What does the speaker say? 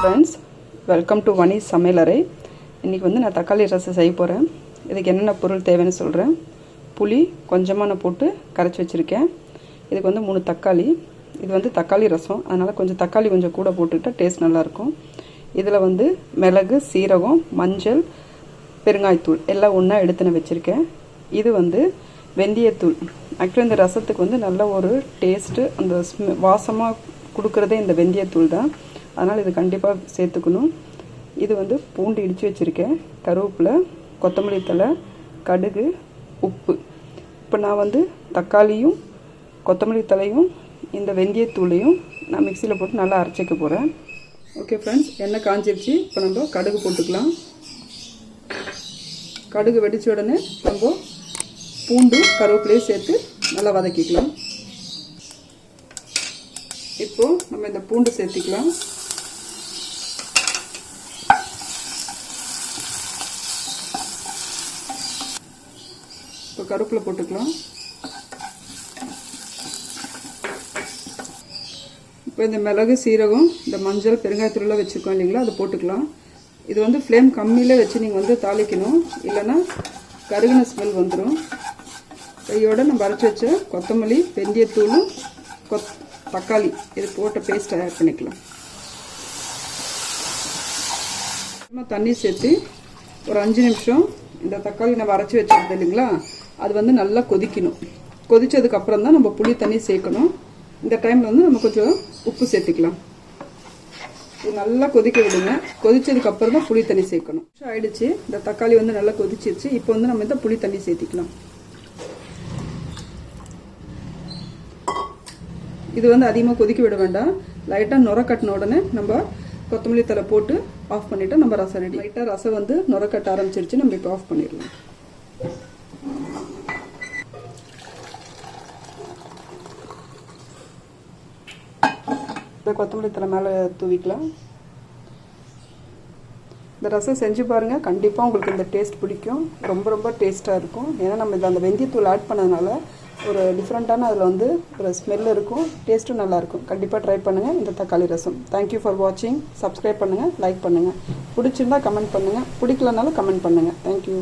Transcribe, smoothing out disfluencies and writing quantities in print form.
Friends, welcome to வனி சமையலறை. இன்றைக்கி வந்து நான் தக்காளி ரசம் செய்ய போகிறேன். இதுக்கு என்னென்ன பொருள் தேவைன்னு சொல்கிறேன். புளி கொஞ்சமாக நான் போட்டு கரைச்சி வச்சுருக்கேன். இதுக்கு வந்து 3 தக்காளி. இது வந்து தக்காளி ரசம், அதனால் கொஞ்சம் தக்காளி கொஞ்சம் கூட போட்டுக்கிட்டால் டேஸ்ட் நல்லாயிருக்கும். இதில் வந்து மிளகு, சீரகம், மஞ்சள், பெருங்காயத்தூள் எல்லாம் ஒன்றா எடுத்து நான் வச்சுருக்கேன். இது வந்து வெந்தயத்தூள். ஆக்சுவலி இந்த ரசத்துக்கு வந்து நல்ல ஒரு டேஸ்ட்டு, அந்த வாசமாக கொடுக்குறதே இந்த வெந்தயத்தூள் தான். அதனால் இது கண்டிப்பாக சேர்த்துக்கணும். இது வந்து பூண்டு இடித்து வச்சுருக்கேன், கருவேப்பிலை, கொத்தமல்லி தழை, கடுகு, உப்பு. இப்போ நான் வந்து தக்காளியும் கொத்தமல்லி தலையும் இந்த வெந்தயத்தூளையும் நான் மிக்சியில் போட்டு நல்லா அரைச்சிக்க போகிறேன். ஓகே ஃப்ரெண்ட்ஸ், எண்ணெய் காஞ்சிருச்சு. இப்போ நம்ம கடுகு போட்டுக்கலாம். கடுகு வெடித்த உடனே நம்ம பூண்டும் கருவேப்பிலையும் சேர்த்து நல்லா வதக்கிக்கலாம். இப்போது நம்ம இந்த பூண்டு சேர்த்திக்கலாம். இப்போ கருவேப்பிலை போட்டுக்கலாம். இப்போ இந்த மிளகு, சீரகம், இந்த மஞ்சள், பெருங்காயத்தூள்லாம் வச்சுருக்கோம் இல்லைங்களா, அதை போட்டுக்கலாம். இது வந்து ஃப்ளேம் கம்மியில் வச்சு நீங்கள் வந்து தாளிக்கணும், இல்லைன்னா கருகின ஸ்மெல் வந்துடும். கையோடு நம்ம அரைச்சி வச்ச கொத்தமல்லி, வெந்தயத்தூளும் தக்காளி இது போட்ட பேஸ்ட்டை ஆட் பண்ணிக்கலாம். தண்ணி சேர்த்து ஒரு 5 நிமிஷம் இந்த தக்காளி நம்ம அரைச்சி வச்சுருந்தோம் இல்லைங்களா, அது வந்து நல்லா கொதிக்கணும். கொதித்ததுக்கப்புறம் தான் நம்ம புளி தண்ணி சேர்க்கணும். இந்த டைமில் வந்து நம்ம கொஞ்சம் உப்பு சேர்த்துக்கலாம். இது நல்லா கொதிக்க விடுங்க. கொதித்ததுக்கப்புறம் தான் புளி தண்ணி சேர்க்கணும். ஆயிடுச்சு, இந்த தக்காளி வந்து நல்லா கொதிச்சிருச்சு. இப்போ வந்து நம்ம இந்த புளி தண்ணி சேர்த்திக்கலாம். இது வந்து அதிகமாக கொதிக்க விட வேண்டாம். லைட்டாக நுர கட்டின உடனே நம்ம கொத்தமல்லி தழை போட்டு ஆஃப் பண்ணிவிட்டு நம்ம ரசம் ரெடி. லைட்டாக ரசம் வந்து நுர கட்ட ஆரம்பிச்சிருச்சு, நம்ம இப்போ ஆஃப் பண்ணிடலாம். இப்போ கொத்தமல்லி தழை மேலே தூவிக்கலாம். இந்த ரசம் செஞ்சு பாருங்கள், கண்டிப்பாக உங்களுக்கு இந்த டேஸ்ட் பிடிக்கும். ரொம்ப ரொம்ப டேஸ்ட்டாக இருக்கும். ஏன்னா நம்ம இந்த அந்த வெந்தயத்தூள் ஆட் பண்ணதுனால ஒரு டிஃப்ரெண்ட்டான அதில் வந்து ஒரு ஸ்மெல் இருக்கும், டேஸ்ட்டும் நல்லாயிருக்கும். கண்டிப்பாக ட்ரை பண்ணுங்கள் இந்த தக்காளி ரசம். தேங்க்யூ ஃபார் வாட்சிங். சப்ஸ்கிரைப் பண்ணுங்கள், லைக் பண்ணுங்கள். பிடிச்சிருந்தா கமெண்ட் பண்ணுங்கள், பிடிக்கலனாலும் கமெண்ட் பண்ணுங்கள். தேங்க்யூ.